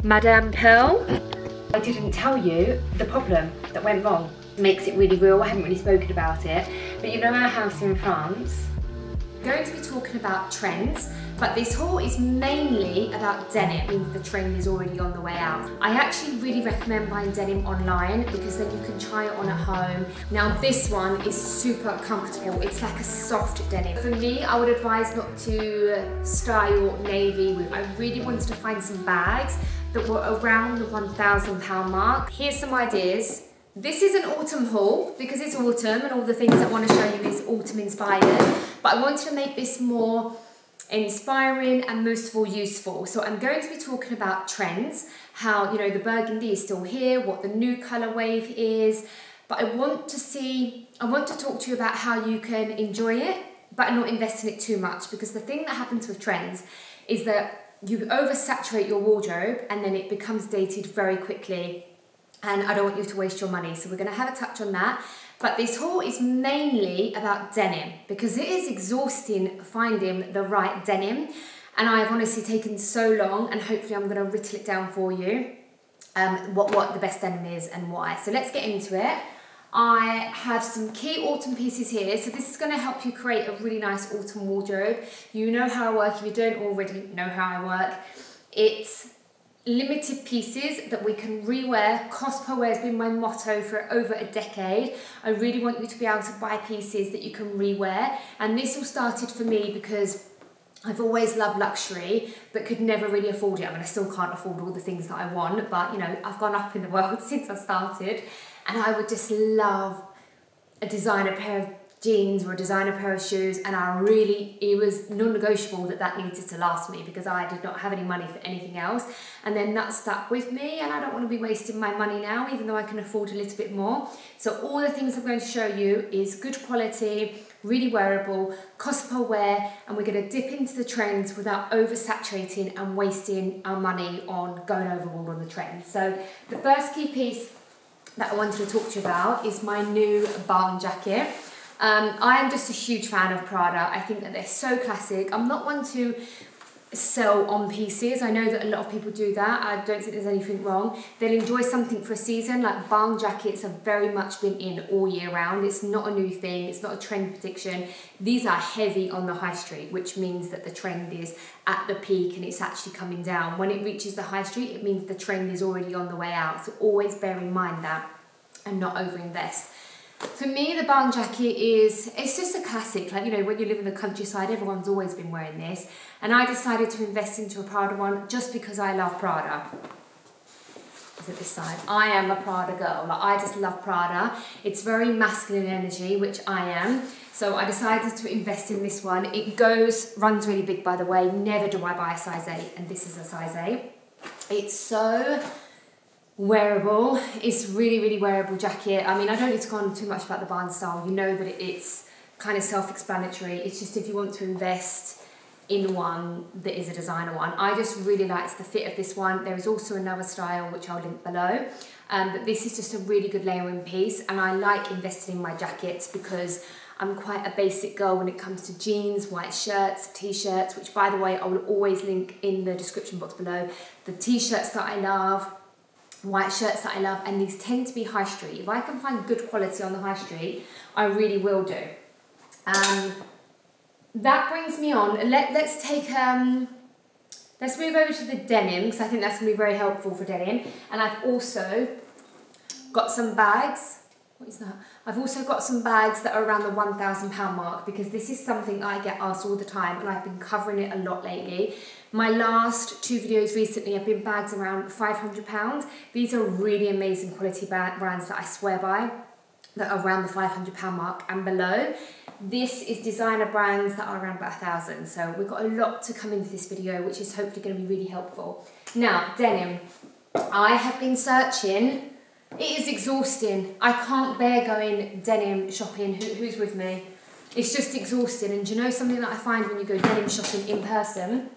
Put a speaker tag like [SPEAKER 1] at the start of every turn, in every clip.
[SPEAKER 1] Madame Pearl, I didn't tell you the problem that went wrong. It makes it really real. I haven't really spoken about it, but you know our house in France? I'm going to be talking about trends, but this haul is mainly about denim, means the trend is already on the way out. I actually really recommend buying denim online because then you can try it on at home. Now this one is super comfortable. It's like a soft denim. For me, I would advise not to style navy with. I really wanted to find some bags that were around the £1,000 mark. Here's some ideas. This is an autumn haul because it's autumn and all the things I want to show you is autumn inspired, but I wanted to make this more inspiring and most of all useful. So I'm going to be talking about trends, how, you know, the burgundy is still here, what the new colour wave is, but I want to talk to you about how you can enjoy it but not invest in it too much, because the thing that happens with trends is that you oversaturate your wardrobe and then it becomes dated very quickly. And I don't want you to waste your money. So we're gonna have a touch on that. But this haul is mainly about denim because it is exhausting finding the right denim. And I've honestly taken so long, and hopefully I'm gonna whittle it down for you, what the best denim is and why. So let's get into it. I have some key autumn pieces here. So this is gonna help you create a really nice autumn wardrobe. You know how I work. If you don't already know how I work, it's limited pieces that we can rewear. Cost per wear has been my motto for over a decade. I really want you to be able to buy pieces that you can rewear, and this all started for me because I've always loved luxury but could never really afford it. I mean, I still can't afford all the things that I want, but you know, I've gone up in the world since I started, and I would just love a designer pair of jeans or a designer pair of shoes, and it was non-negotiable that needed to last me because I did not have any money for anything else. And then that stuck with me, and I don't want to be wasting my money now, even though I can afford a little bit more. So all the things I'm going to show you is good quality, really wearable, cost per wear, and we're going to dip into the trends without oversaturating and wasting our money on going overboard on the trends. So the first key piece that I wanted to talk to you about is my new barn jacket. I am just a huge fan of Prada. I think that they're so classic. I'm not one to sell on pieces. I know that a lot of people do that. I don't think there's anything wrong. They'll enjoy something for a season. Like barn jackets have very much been in all year round. It's not a new thing. It's not a trend prediction. These are heavy on the high street, which means that the trend is at the peak and it's actually coming down. When it reaches the high street, it means the trend is already on the way out. So always bear in mind that and not overinvest. For me, the barn jacket it's just a classic. Like, you know, when you live in the countryside, everyone's always been wearing this. And I decided to invest into a Prada one just because I love Prada. Is it this side? I am a Prada girl. Like, I just love Prada. It's very masculine energy, which I am. So I decided to invest in this one. It runs really big, by the way. Never do I buy a size 8, and this is a size 8. It's so wearable. It's really wearable jacket. I mean, I don't need to go on too much about the barn style. You know that it's kind of self-explanatory. It's just if you want to invest in one that is a designer one. I just really liked the fit of this one. There is also another style which I'll link below, but this is just a really good layering piece, and I like investing in my jackets because I'm quite a basic girl when it comes to jeans, white shirts, t-shirts, which by the way I will always link in the description box below. The t-shirts that I love, white shirts that I love, and these tend to be high street. If I can find good quality on the high street, I really will do. That brings me on. Let's move over to the denim, because I think that's gonna be very helpful for denim. And I've also got some bags. What is that? I've also got some bags that are around the £1,000 mark, because this is something I get asked all the time, and I've been covering it a lot lately. My last 2 videos recently have been bags around £500. These are really amazing quality brands that I swear by, that are around the £500 mark and below. This is designer brands that are around about 1,000. So we've got a lot to come into this video, which is hopefully going to be really helpful. Now, denim. I have been searching. It is exhausting. I can't bear going denim shopping. Who's with me? It's just exhausting. And do you know something that I find when you go denim shopping in person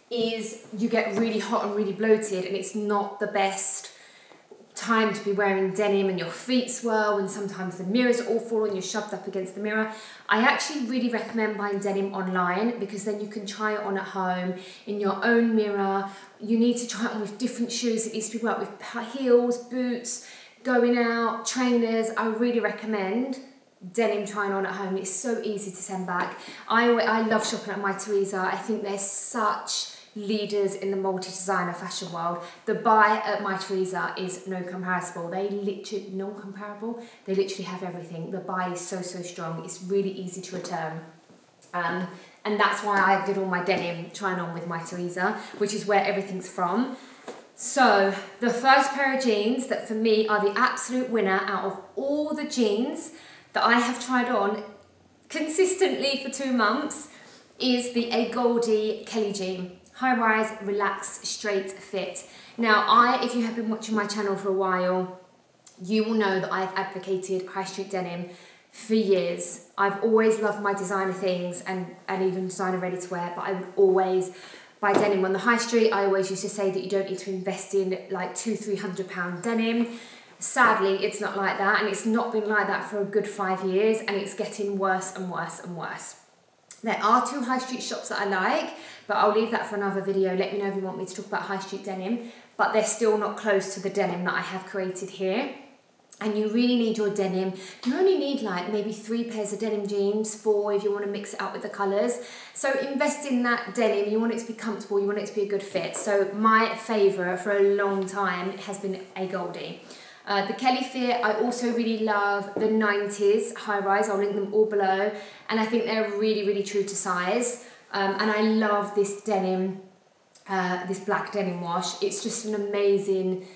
[SPEAKER 1] is you get really hot and really bloated, and it's not the best time to be wearing denim and your feet swirl and sometimes the mirrors all fall and you're shoved up against the mirror, I actually really recommend buying denim online, because then you can try it on at home in your own mirror. You need to try it on with different shoes. It needs to be worked with heels, boots, going out, trainers. I really recommend denim trying on at home. It's so easy to send back. I love shopping at Mytheresa. I think they're such leaders in the multi-designer fashion world. The buy at Mytheresa is no comparable. They literally have everything. The buy is so strong. It's really easy to return. And that's why I did all my denim trying on with Mytheresa, which is where everything's from. So the first pair of jeans that for me are the absolute winner out of all the jeans that I have tried on consistently for 2 months is the A Goldie Kelly jean. High rise, relaxed, straight fit. Now, if you have been watching my channel for a while, you will know that I've advocated high street denim for years. I've always loved my designer things and even designer ready to wear, but I would always buy denim on the high street. I always used to say that you don't need to invest in like £200–300 denim. Sadly, it's not like that, and it's not been like that for a good 5 years, and it's getting worse and worse and worse. There are 2 high street shops that I like, but I'll leave that for another video. Let me know if you want me to talk about high street denim, but they're still not close to the denim that I have created here. And you really need your denim. You only need like maybe 3 pairs of denim jeans, 4 if you want to mix it up with the colours. So invest in that denim. You want it to be comfortable, you want it to be a good fit. So my favourite for a long time has been A Goldie. The Kelly fit, I also really love the 90s high rise. I'll link them all below. And I think they're really true to size. And I love this denim, this black denim wash. It's just an amazing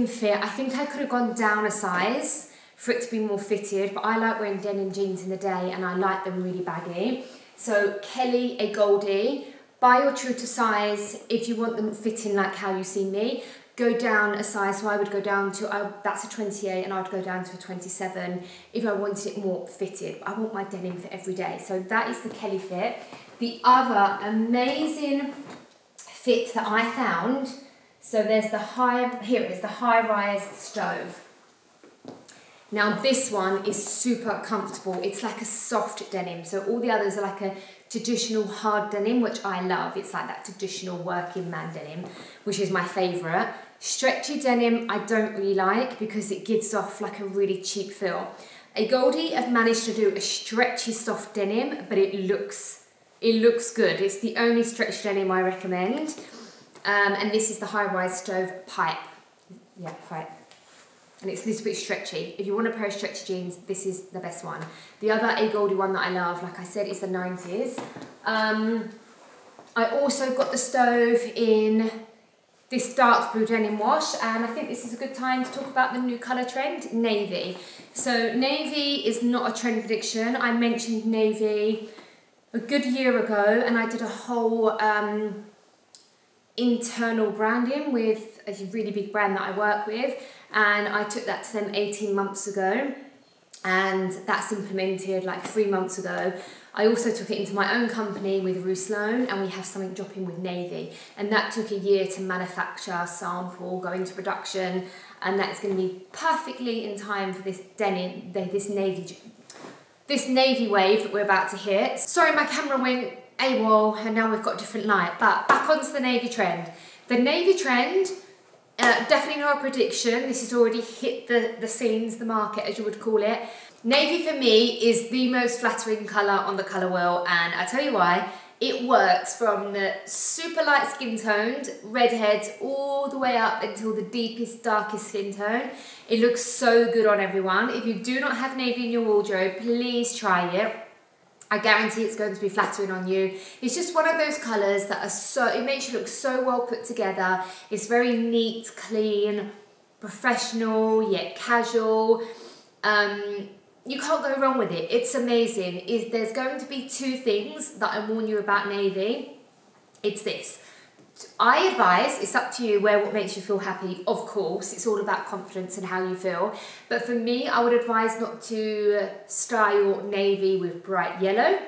[SPEAKER 1] fit. I think I could have gone down a size for it to be more fitted, but I like wearing denim jeans in the day and I like them really baggy. So Kelly A Goldie, buy your true to size. If you want them fitting like how you see me, go down a size. So I would go down to, that's a 28 and I'd go down to a 27 if I wanted it more fitted. I want my denim for every day. So that is the Kelly fit. The other amazing fit that I found, so there's the here it is, the high rise stove. Now this one is super comfortable. It's like a soft denim. So all the others are like a traditional hard denim, which I love. It's like that traditional working man denim, which is my favourite. Stretchy denim I don't really like because it gives off like a really cheap feel. A Goldie have managed to do a stretchy soft denim, but it looks good. It's the only stretch denim I recommend. And this is the high rise stove pipe. Yeah, pipe. And it's a little bit stretchy. If you want a pair of stretchy jeans, this is the best one. The other A Goldie one that I love, like I said, is the 90s. I also got the stove in this dark blue denim wash, and I think this is a good time to talk about the new colour trend, navy. So navy is not a trend prediction. I mentioned navy a good year ago, and I did a whole internal branding with a really big brand that I work with, and I took that to them 18 months ago, and that's implemented like 3 months ago. I also took it into my own company with Rue Sloan, and we have something dropping with navy, and that took a year to manufacture, sample, go into production, and that's going to be perfectly in time for this denim, this navy wave that we're about to hit. Sorry, my camera went AWOL and now we've got a different light, but back onto the navy trend. The navy trend, definitely not a prediction. This has already hit the scenes, the market as you would call it. Navy for me is the most flattering colour on the colour wheel, and I tell you why. It works from the super light skin toned redheads all the way up until the deepest, darkest skin tone. It looks so good on everyone. If you do not have navy in your wardrobe, please try it. I guarantee it's going to be flattering on you. It's just one of those colours that are it makes you look so well put together. It's very neat, clean, professional, yet casual. You can't go wrong with it. It's amazing. There's going to be 2 things that I warn you about navy. It's this. I advise, it's up to you what makes you feel happy, of course. It's all about confidence and how you feel. But for me, I would advise not to style navy with bright yellow.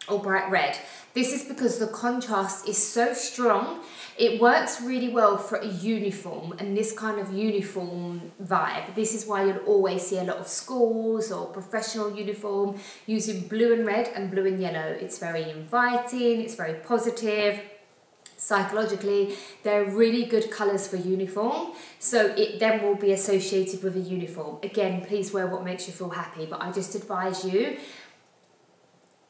[SPEAKER 1] or bright red. This is because the contrast is so strong. It works really well for a uniform and this kind of uniform vibe. This is why you'll always see a lot of schools or professional uniform using blue and red and blue and yellow. It's very inviting, it's very positive. Psychologically, they're really good colours for uniform, so it then will be associated with a uniform. Again, please wear what makes you feel happy, but I just advise you,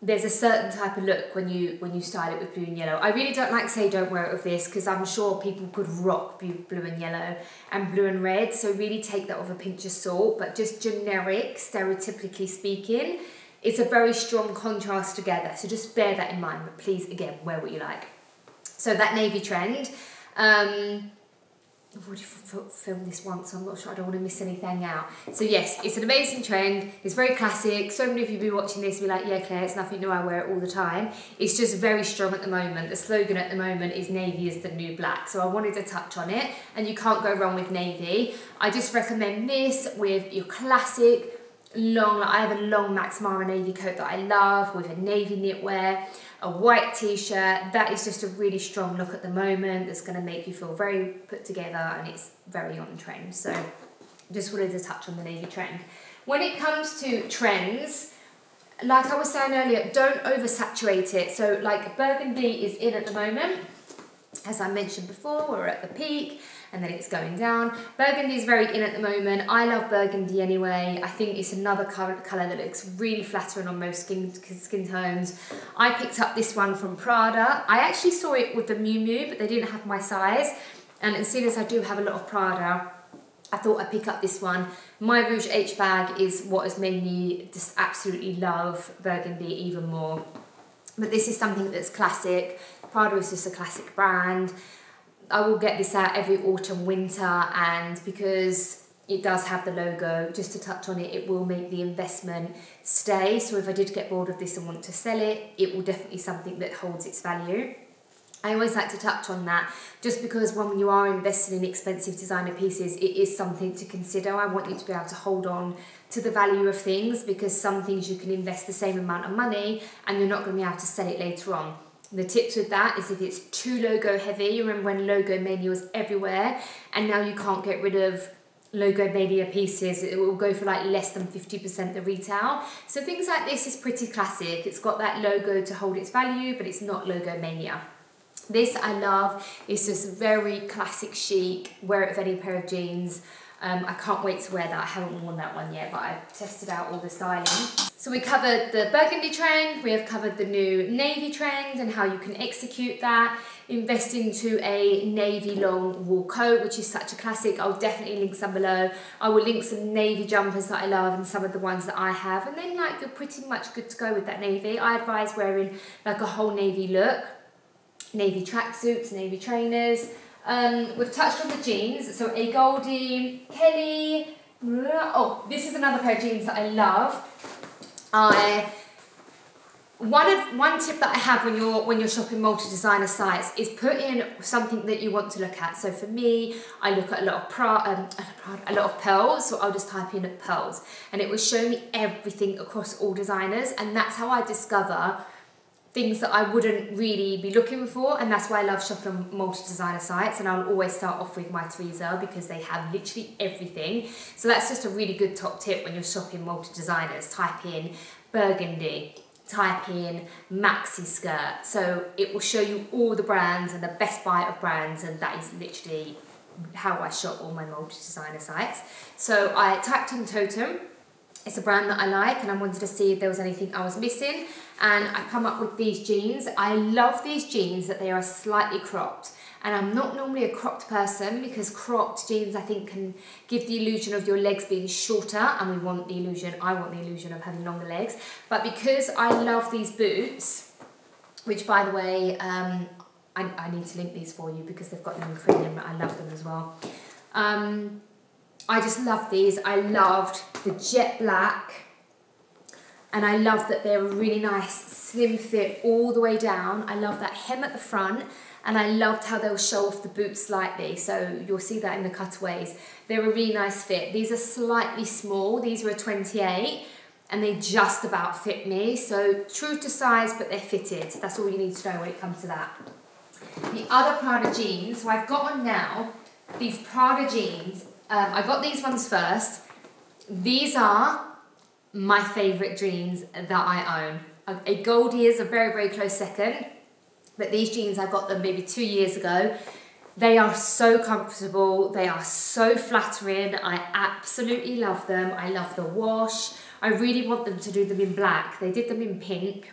[SPEAKER 1] there's a certain type of look when you style it with blue and yellow. I really don't like to say don't wear it with this, because I'm sure people could rock blue and yellow and blue and red, so really take that with a pinch of salt. But just generic, stereotypically speaking, it's a very strong contrast together, so just bear that in mind. But please, again, wear what you like. So that navy trend, I've already filmed this once, so I'm not sure, I don't want to miss anything out. So yes, it's an amazing trend, it's very classic. So many of you will be watching this and be like, yeah Claire, it's nothing new, I wear it all the time. It's just very strong at the moment. The slogan at the moment is navy is the new black. So I wanted to touch on it, and you can't go wrong with navy. I just recommend this with your classic long, I have a long Max Mara navy coat that I love with a navy knitwear, a white t-shirt. That is just a really strong look at the moment that's going to make you feel very put together, and it's very on trend. So just wanted to touch on the navy trend. When it comes to trends, like I was saying earlier, don't oversaturate it. So like burgundy is in at the moment. As I mentioned before, we're at the peak and then it's going down. Burgundy is very in at the moment. I love burgundy anyway. I think it's another colour that looks really flattering on most skin tones. I picked up this one from Prada. I actually saw it with the Miu Miu, but they didn't have my size. And as soon as I do have a lot of Prada, I thought I'd pick up this one. My Rouge H bag is what has made me just absolutely love burgundy even more. But this is something that's classic. Prada is just a classic brand. I will get this out every autumn, winter, and because it does have the logo, just to touch on it, it will make the investment stay. So if I did get bored of this and want to sell it, it will definitely be something that holds its value. I always like to touch on that, just because when you are investing in expensive designer pieces, it is something to consider. I want you to be able to hold on to the value of things, because some things you can invest the same amount of money and you're not going to be able to sell it later on. The tips with that is if it's too logo heavy. You remember when logo mania was everywhere, and now you can't get rid of logo mania pieces. It will go for like less than 50% the retail. So things like this is pretty classic. It's got that logo to hold its value, but it's not logo mania. This I love. It's just very classic chic. Wear it with any pair of jeans. I can't wait to wear that. I haven't worn that one yet, but I've tested out all the styling. So we covered the burgundy trend, we have covered the new navy trend and how you can execute that. Invest into a navy long wool coat, which is such a classic. I'll definitely link some below. I will link some navy jumpers that I love and some of the ones that I have. And then like you're pretty much good to go with that navy. I advise wearing like a whole navy look. Navy tracksuits, navy trainers. We've touched on the jeans, so a Goldie, Kelly. Oh, this is another pair of jeans that I love. One tip that I have when you're shopping multi-designer sites is put in something that you want to look at. So for me, I look at a lot of pearls. So I'll just type in pearls, and it will show me everything across all designers, and that's how I discover things that I wouldn't really be looking for, and that's why I love shopping on multi-designer sites. And I'll always start off with Mytheresa because they have literally everything. So that's just a really good top tip when you're shopping multi-designers. Type in burgundy, type in maxi skirt. So it will show you all the brands and the best buy of brands, and that is literally how I shop all my multi-designer sites. So I typed in Totem. It's a brand that I like, and I wanted to see if there was anything I was missing, and I come up with these jeans. I love these jeans that they are slightly cropped, and I'm not normally a cropped person because cropped jeans I think can give the illusion of your legs being shorter, and I want the illusion of having longer legs. But because I love these boots, which by the way, I need to link these for you because they've got them in premium, but I love them as well. I just love these. I loved the jet black, and I love that they're a really nice slim fit all the way down. I love that hem at the front, and I loved how they'll show off the boots slightly, so you'll see that in the cutaways. They're a really nice fit. These are slightly small. These are a 28, and they just about fit me. So true to size, but they're fitted. That's all you need to know when it comes to that. The other Prada jeans, so I've got on now these Prada jeans. I got these ones first. These are my favourite jeans that I own. A Goldie is a very, very close second, but these jeans, I got them maybe 2 years ago. They are so comfortable, they are so flattering, I absolutely love them. I love the wash. I really want them to do them in black. They did them in pink.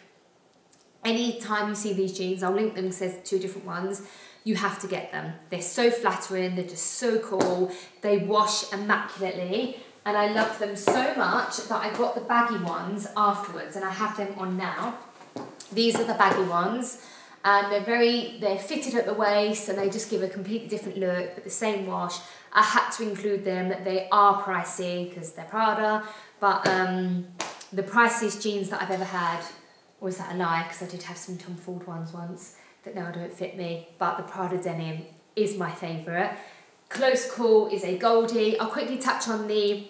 [SPEAKER 1] Anytime you see these jeans, I'll link them, it says 2 different ones, you have to get them. They're so flattering, they're just so cool. They wash immaculately, and I love them so much that I got the baggy ones afterwards, and I have them on now. These are the baggy ones, and they're fitted at the waist, and they just give a completely different look, but the same wash. I had to include them. They are pricey because they're Prada, but the priciest jeans that I've ever had, or is that a lie, because I did have some Tom Ford ones once that now don't fit me, but the Prada denim is my favourite. Close Call is a Goldie. I'll quickly touch on the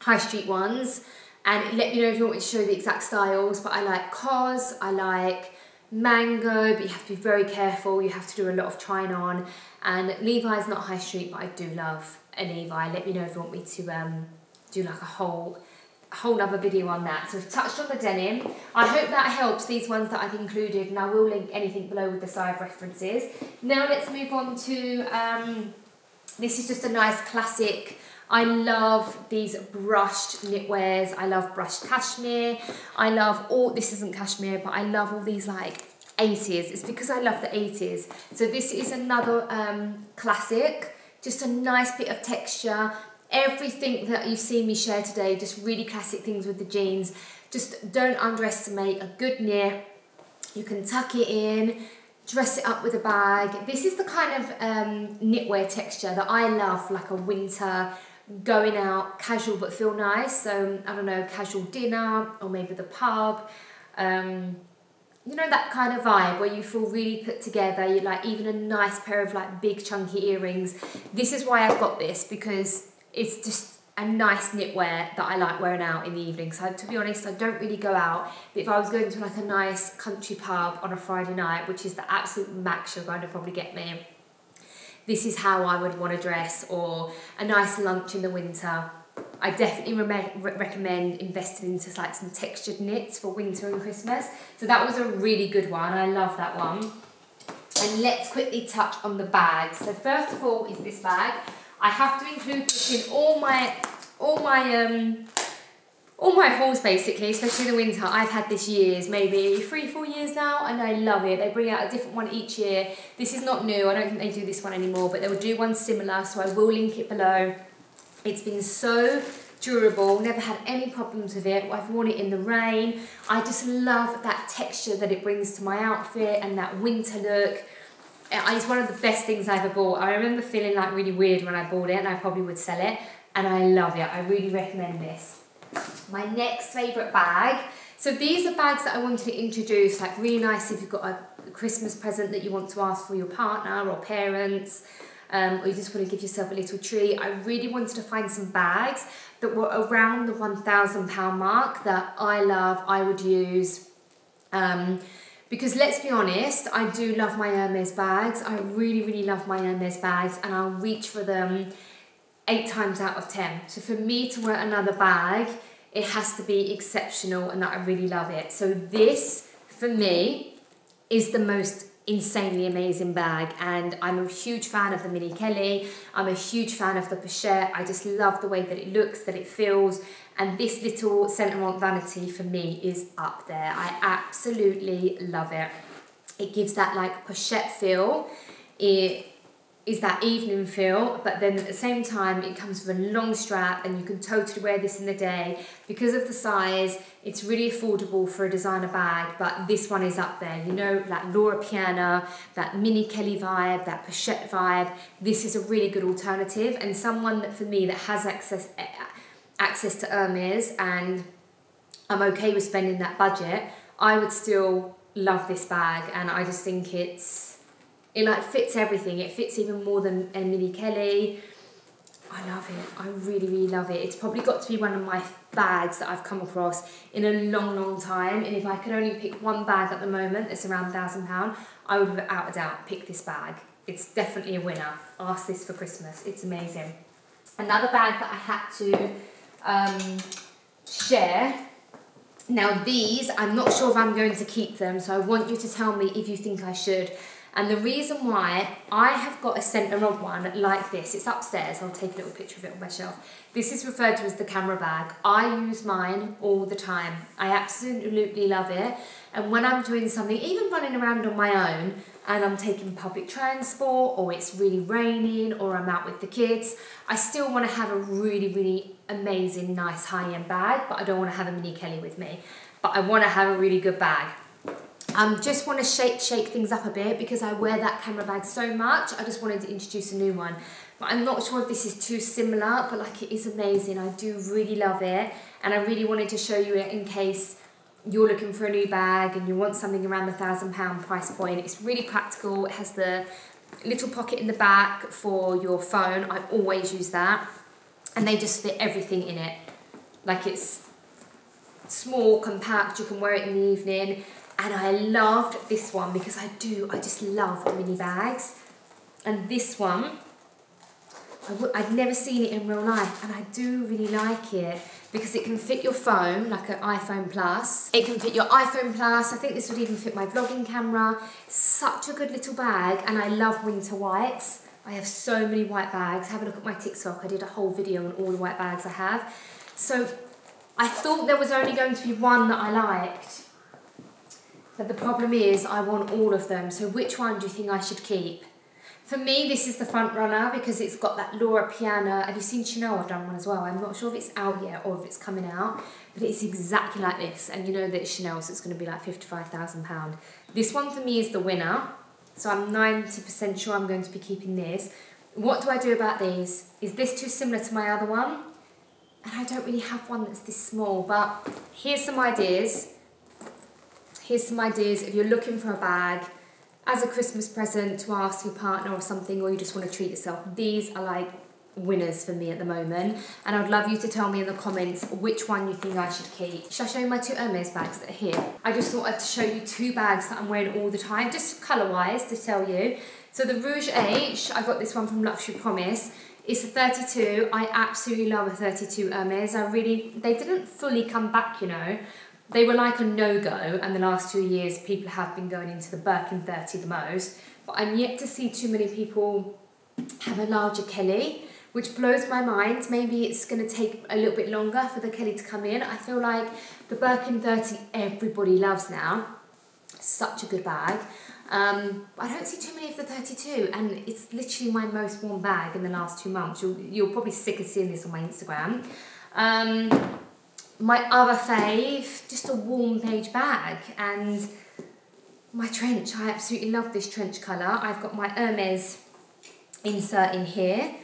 [SPEAKER 1] high street ones and let me know if you want me to show the exact styles, but I like Cos, I like Mango, but you have to be very careful, you have to do a lot of trying on, and Levi's not high street, but I do love a Levi. Let me know if you want me to do like a whole nother video on that. So I've touched on the denim. I hope that helps, these ones that I've included, and I will link anything below with the size references. Now let's move on to, this is just a nice classic. I love these brushed knitwears. I love brushed cashmere. I love all, this isn't cashmere, but I love all these like 80s. It's because I love the 80s. So this is another classic, just a nice bit of texture. Everything that you've seen me share today, just really classic things with the jeans. Just don't underestimate a good knit. You can tuck it in, dress it up with a bag. This is the kind of knitwear texture that I love, like a winter, going out, casual but feel nice. So, I don't know, casual dinner or maybe the pub. You know, that kind of vibe where you feel really put together. You like even a nice pair of like big chunky earrings. This is why I've got this, because it's just a nice knitwear that I like wearing out in the evening. So to be honest, I don't really go out, but if I was going to like a nice country pub on a Friday night, which is the absolute max you're going to probably get me, this is how I would want to dress, or a nice lunch in the winter. I definitely recommend investing into like some textured knits for winter and Christmas. So that was a really good one. I love that one. And let's quickly touch on the bags. So first of all is this bag. I have to include this in all my hauls basically, especially in the winter. I've had this years, maybe 3-4 years now, and I love it. They bring out a different one each year. This is not new, I don't think they do this one anymore, but they'll do one similar, so I will link it below. It's been so durable, never had any problems with it. I've worn it in the rain. I just love that texture that it brings to my outfit and that winter look. It's one of the best things I ever bought. I remember feeling like really weird when I bought it, and I probably would sell it, and I love it. I really recommend this. My next favourite bag. So these are bags that I wanted to introduce, like really nice if you've got a Christmas present that you want to ask for your partner or parents, or you just want to give yourself a little treat. I really wanted to find some bags that were around the £1,000 mark that I love, I would use. Because let's be honest, I do love my Hermes bags. I really, really love my Hermes bags, and I'll reach for them 8 times out of 10. So for me to wear another bag, it has to be exceptional and that I really love it. So this, for me, is the most insanely amazing bag, and I'm a huge fan of the Mini Kelly. I'm a huge fan of the Pochette. I just love the way that it looks, that it feels, and this little Saint Laurent vanity for me is up there. I absolutely love it. It gives that like Pochette feel. It is that evening feel, but then at the same time it comes with a long strap, and you can totally wear this in the day. Because of the size, it's really affordable for a designer bag, but this one is up there. You know, that Laura Piana, that Mini Kelly vibe, that Pochette vibe. This is a really good alternative, and someone that, for me, that has access to Hermes, and I'm okay with spending that budget, I would still love this bag, and I just think it like fits everything. It fits even more than a Mini Kelly. I love it. I really, really love it. It's probably got to be one of my bags that I've come across in a long, long time. And if I could only pick one bag at the moment that's around £1,000, I would without a doubt pick this bag. It's definitely a winner. Ask this for Christmas. It's amazing. Another bag that I had to share. Now these, I'm not sure if I'm going to keep them, so I want you to tell me if you think I should. And the reason why, I have got a centre-on one like this. It's upstairs. I'll take a little picture of it on my shelf. This is referred to as the camera bag. I use mine all the time. I absolutely love it. And when I'm doing something, even running around on my own, and I'm taking public transport, or it's really raining, or I'm out with the kids, I still want to have a really, really amazing, nice high-end bag, but I don't want to have a mini Kelly with me. But I want to have a really good bag. Just want to shake things up a bit because I wear that camera bag so much. I just wanted to introduce a new one. But I'm not sure if this is too similar, but like it is amazing. I do really love it. And I really wanted to show you it in case you're looking for a new bag and you want something around the £1,000 price point. It's really practical. It has the little pocket in the back for your phone. I always use that. And they just fit everything in it. Like it's small, compact, you can wear it in the evening. And I loved this one because I just love the mini bags. And this one, I'd never seen it in real life, and I do really like it because it can fit your phone, like an iPhone Plus. It can fit your iPhone Plus. I think this would even fit my vlogging camera. Such a good little bag, and I love winter whites. I have so many white bags. Have a look at my TikTok. I did a whole video on all the white bags I have. So I thought there was only going to be one that I liked. But the problem is I want all of them. So which one do you think I should keep? For me, this is the front runner because it's got that Laura Piana. Have you seen Chanel? I've done one as well. I'm not sure if it's out yet or if it's coming out, but it's exactly like this. And you know that it's Chanel, so it's going to be like £55,000. This one for me is the winner. So I'm 90% sure I'm going to be keeping this. What do I do about these? Is this too similar to my other one? And I don't really have one that's this small, but here's some ideas. Here's some ideas if you're looking for a bag as a Christmas present to ask your partner or something, or you just want to treat yourself. These are like winners for me at the moment. And I'd love you to tell me in the comments which one you think I should keep. Shall I show you my two Hermes bags that are here? I just thought I'd show you two bags that I'm wearing all the time, just colour-wise to tell you. So the Rouge H, I got this one from Luxury Promise. It's a 32. I absolutely love a 32 Hermes. They didn't fully come back, you know. They were like a no-go, and the last 2 years people have been going into the Birkin 30 the most, but I'm yet to see too many people have a larger Kelly, which blows my mind. Maybe it's going to take a little bit longer for the Kelly to come in. I feel like the Birkin 30 everybody loves now. Such a good bag. I don't see too many of the 32, and it's literally my most worn bag in the last 2 months. You're probably sick of seeing this on my Instagram. My other fave, just a warm beige bag, and my trench. I absolutely love this trench colour. I've got my Hermes insert in here.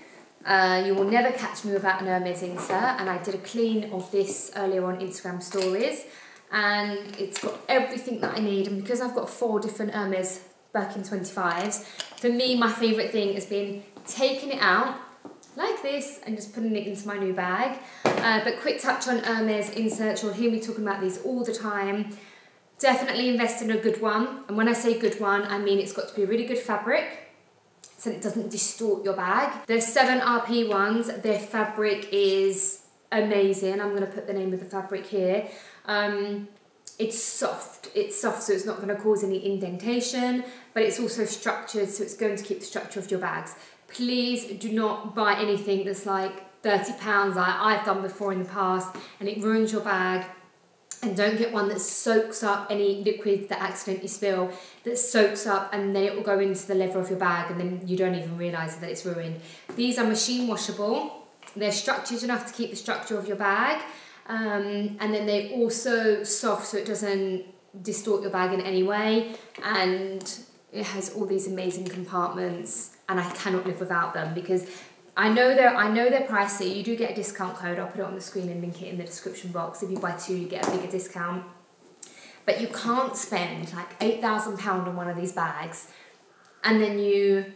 [SPEAKER 1] You will never catch me without an Hermes insert, and I did a clean of this earlier on Instagram stories, and it's got everything that I need. And because I've got 4 different Hermes Birkin 25s, for me my favourite thing has been taking it out like this and just putting it into my new bag. But quick touch on Hermes inserts. You'll hear me talking about these all the time. Definitely invest in a good one, and when I say good one, I mean it's got to be a really good fabric so it doesn't distort your bag. There's 7RP ones. Their fabric is amazing. I'm going to put the name of the fabric here. It's soft, so it's not going to cause any indentation, but it's also structured, so it's going to keep the structure of your bags. Please do not buy anything that's like £30 like I've done before in the past and it ruins your bag. And don't get one that soaks up any liquid that accidentally spill, that soaks up and then it will go into the leather of your bag and then you don't even realise that it's ruined. These are machine washable. They're structured enough to keep the structure of your bag. And then they're also soft so it doesn't distort your bag in any way. And it has all these amazing compartments, and I cannot live without them because I know they're pricey. You do get a discount code. I'll put it on the screen and link it in the description box. If you buy 2, you get a bigger discount. But you can't spend like £8,000 on one of these bags and then you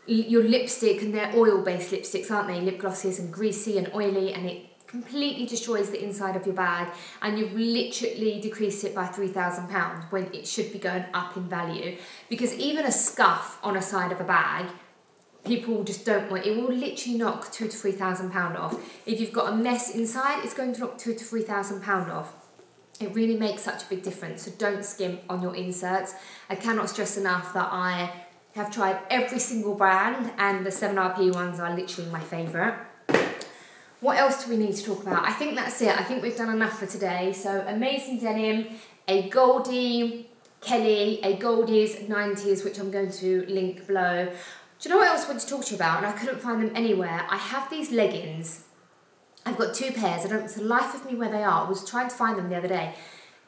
[SPEAKER 1] your lipstick, and they're oil-based lipsticks, aren't they? Lip glosses, and greasy and oily, and it completely destroys the inside of your bag, and you've literally decreased it by £3,000 when it should be going up in value. Because even a scuff on a side of a bag, people just don't want. It will literally knock £2,000 to £3,000 off. If you've got a mess inside, it's going to knock £2,000 to £3,000 off. It really makes such a big difference, so don't skimp on your inserts. I cannot stress enough that I have tried every single brand, and the 7RP ones are literally my favourite. What else do we need to talk about? I think that's it. I think we've done enough for today. So Amazing Denim, a Goldie Kelly, a Goldie's 90s, which I'm going to link below. Do you know what else I want to talk to you about? And I couldn't find them anywhere. I have these leggings. I've got 2 pairs. I don't know for the life of me where they are. I was trying to find them the other day.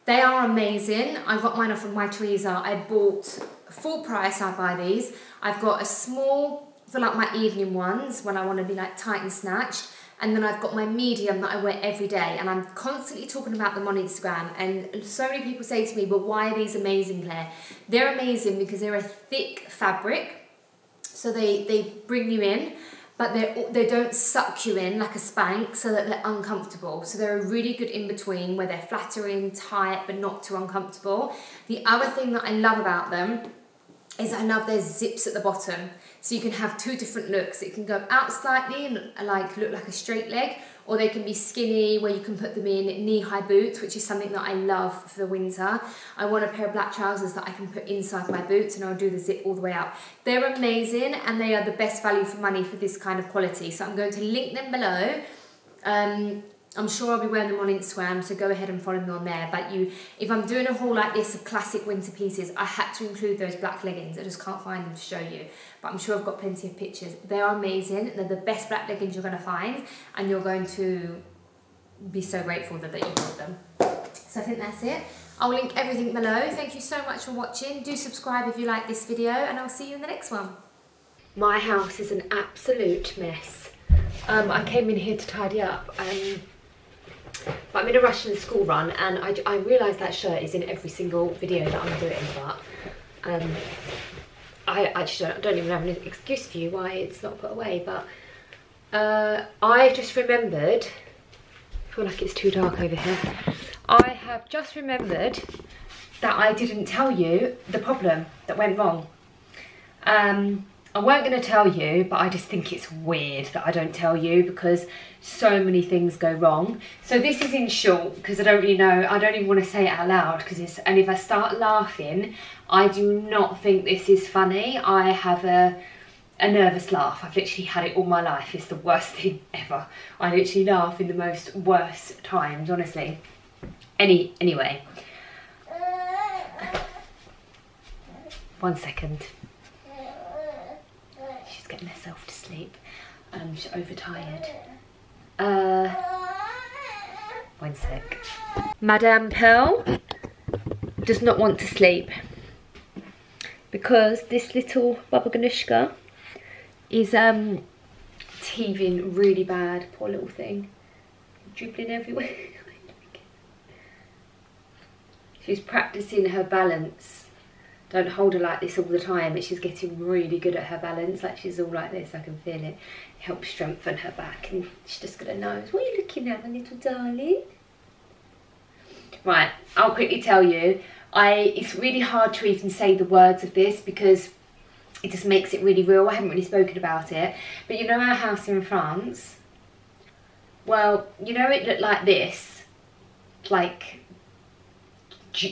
[SPEAKER 1] They are amazing. I got mine off of My Teresa. I bought full price. I buy these. I've got a small for like my evening ones when I want to be like tight and snatched. And then I've got my medium that I wear every day, and I'm constantly talking about them on Instagram, and so many people say to me, but why are these amazing, Claire? They're amazing because they're a thick fabric, so they bring you in, but they don't suck you in like a Spanx, so that they're uncomfortable. So they're a really good in-between where they're flattering, tight, but not too uncomfortable. The other thing that I love about them is I love their zips at the bottom. So you can have 2 different looks. It can go out slightly and like look like a straight leg, or they can be skinny where you can put them in knee-high boots, which is something that I love for the winter. I want a pair of black trousers that I can put inside my boots, and I'll do the zip all the way out. They're amazing, and they are the best value for money for this kind of quality. So I'm going to link them below. I'm sure I'll be wearing them on Instagram, so go ahead and follow me on there. But if I'm doing a haul like this of classic winter pieces, I had to include those black leggings. I just can't find them to show you. But I'm sure I've got plenty of pictures. They are amazing. They're the best black leggings you're going to find, and you're going to be so grateful that you bought them. So I think that's it. I'll link everything below. Thank you so much for watching. Do subscribe if you like this video, and I'll see you in the next one. My house is an absolute mess. I came in here to tidy up, but I'm in a rush in the school run, and I realise that shirt is in every single video that I'm doing, but I actually don't even have an excuse for you why it's not put away. But I just remembered, I feel like it's too dark over here, I have just remembered that I didn't tell you the problem that went wrong. I weren't going to tell you, but I just think it's weird that I don't tell you, because so many things go wrong. So this is in short, because I don't really know, I don't even want to say it out loud, because and if I start laughing, I do not think this is funny. I have a nervous laugh. I've literally had it all my life. It's the worst thing ever. I literally laugh in the most worst times, honestly. Anyway. 1 second. Getting herself to sleep. She's overtired. 1 sec. Madame Pearl does not want to sleep because this little Baba Ganushka is teething really bad. Poor little thing, dribbling everywhere. She's practicing her balance. Don't hold her like this all the time, but she's getting really good at her balance. Like she's all like this, I can feel it. It helps strengthen her back, and she's just got a nose. What are you looking at, my little darling? Right, I'll quickly tell you. It's really hard to even say the words of this because it just makes it really real. I haven't really spoken about it. But you know our house in France? Well, you know it looked like this, like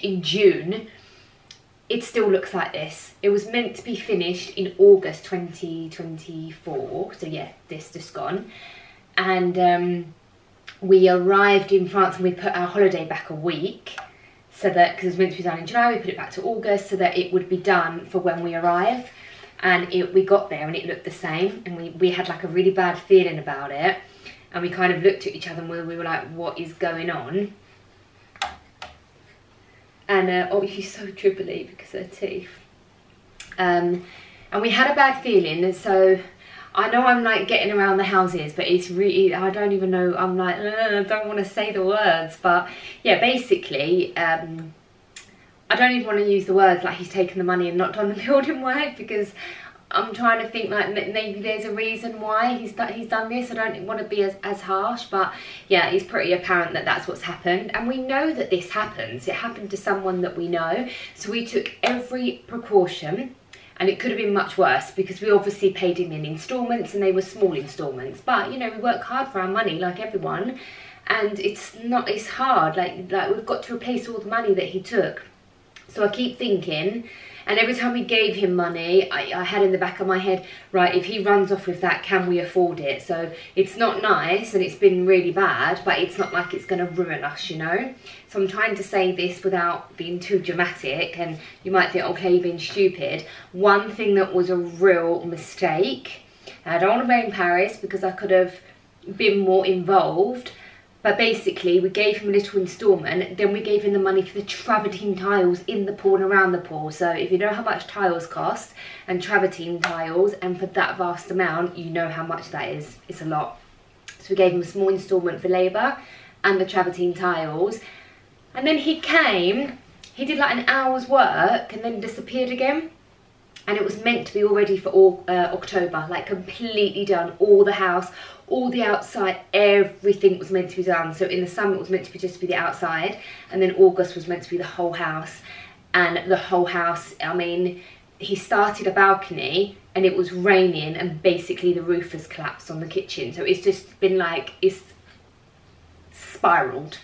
[SPEAKER 1] in June. It still looks like this. It was meant to be finished in August 2024. So yeah, this just gone. And we arrived in France and we put our holiday back a week. So that, because it was meant to be done in July, we put it back to August so that it would be done for when we arrive. And we got there and it looked the same. And we had like a really bad feeling about it. And we kind of looked at each other and we were like, what is going on? And oh, she's so dribbly because of her teeth. And we had a bad feeling, so I know I'm like getting around the houses, but it's really, I don't even know, I'm like, I don't want to say the words, but yeah, basically, I don't even want to use the words like he's taken the money and not done the building work, because I'm trying to think like maybe there's a reason why he's done this. I don't want to be as harsh, but yeah, it's pretty apparent that that's what's happened. And we know that this happens. It happened to someone that we know. So we took every precaution, and it could have been much worse because we obviously paid him in instalments, and they were small instalments. But, you know, we work hard for our money like everyone, and it's hard. Like we've got to replace all the money that he took. So I keep thinking, and every time we gave him money, I had in the back of my head, right, if he runs off with that, can we afford it? So it's not nice, and it's been really bad, but it's not like it's going to ruin us, you know? So I'm trying to say this without being too dramatic, and you might think, okay, you've been stupid. One thing that was a real mistake, and I don't want to blame Paris because I could have been more involved, but basically we gave him a little instalment, then we gave him the money for the travertine tiles in the pool and around the pool. So if you know how much tiles cost, and travertine tiles, and for that vast amount, you know how much that is. It's a lot. So we gave him a small instalment for labour and the travertine tiles. And then he came, he did like an hour's work and then disappeared again. And it was meant to be all ready for October, like completely done. All the house, all the outside, everything was meant to be done. So in the summer it was meant to be just be the outside, and then August was meant to be the whole house. And the whole house, I mean, he started a balcony and it was raining, and basically the roof has collapsed on the kitchen. So it's just been like, it's spiraled.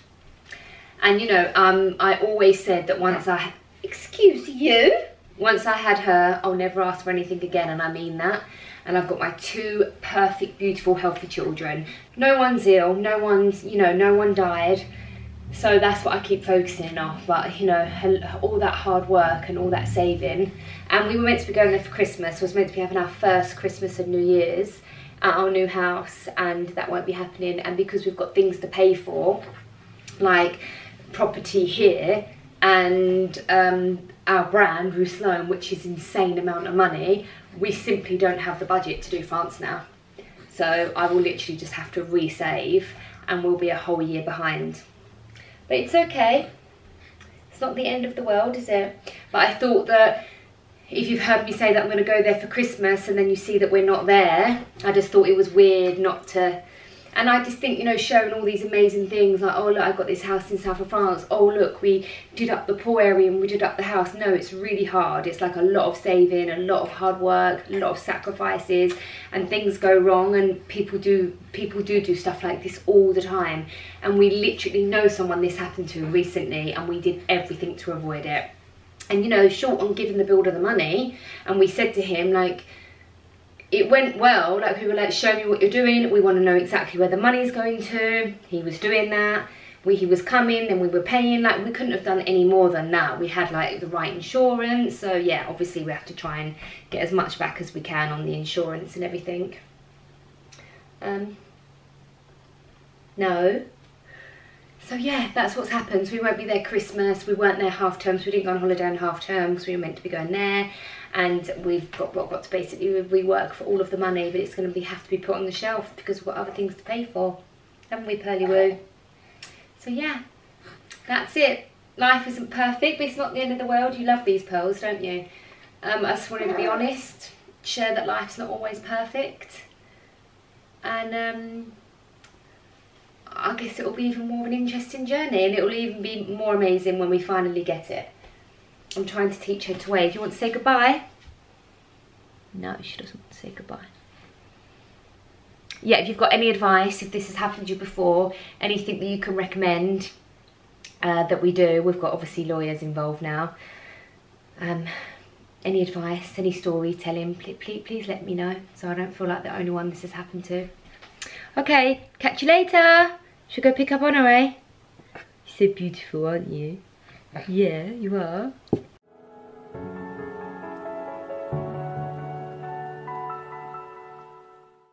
[SPEAKER 1] And you know, I always said that once excuse you, once I had her, I'll never ask for anything again, and I mean that. And I've got my 2 perfect, beautiful, healthy children. No one's ill, no one's, you know, no one died. So that's what I keep focusing on. But, you know, all that hard work and all that saving. And we were meant to be going there for Christmas. We was meant to be having our first Christmas and New Year's at our new house, and that won't be happening. And because we've got things to pay for, like property here, and our brand, Rousselon, which is an insane amount of money, we simply don't have the budget to do France now. So I will literally just have to resave, and we'll be a whole year behind. But it's okay. It's not the end of the world, is it? But I thought that if you've heard me say that I'm going to go there for Christmas and then you see that we're not there, I just thought it was weird not to. And I just think, you know, showing all these amazing things, like, oh look, I've got this house in south of France, oh look, we did up the pool area and we did up the house. No, it's really hard. It's like a lot of saving, a lot of hard work, a lot of sacrifices, and things go wrong, and people do stuff like this all the time. And we literally know someone this happened to recently, and we did everything to avoid it. And you know, short on giving the builder the money, and we said to him, like, it went well, like we were like, show me what you're doing, we want to know exactly where the money's going to. He was doing that, he was coming, and we were paying, like we couldn't have done any more than that. We had like the right insurance, so yeah, obviously we have to try and get as much back as we can on the insurance and everything. No. So yeah, that's what's happened. So we won't be there Christmas, we weren't there half term, so we didn't go on holiday on half term because we were meant to be going there. And we've got to basically rework for all of the money, but it's going to have to be put on the shelf because we've got other things to pay for, haven't we, Pearly Woo? So yeah, that's it. Life isn't perfect, but it's not the end of the world. You love these pearls, don't you? I just wanted to be honest, share that life's not always perfect, and I guess it'll be even more of an interesting journey, and it'll even be more amazing when we finally get it. I'm trying to teach her to wave. Do you want to say goodbye? No, she doesn't want to say goodbye. Yeah, if you've got any advice, if this has happened to you before, anything that you can recommend that we do, we've got obviously lawyers involved now. Any advice, any storytelling, please let me know, so I don't feel like the only one this has happened to. Okay, catch you later. Should go pick up Honoré. You're so beautiful, aren't you? Yeah, you are.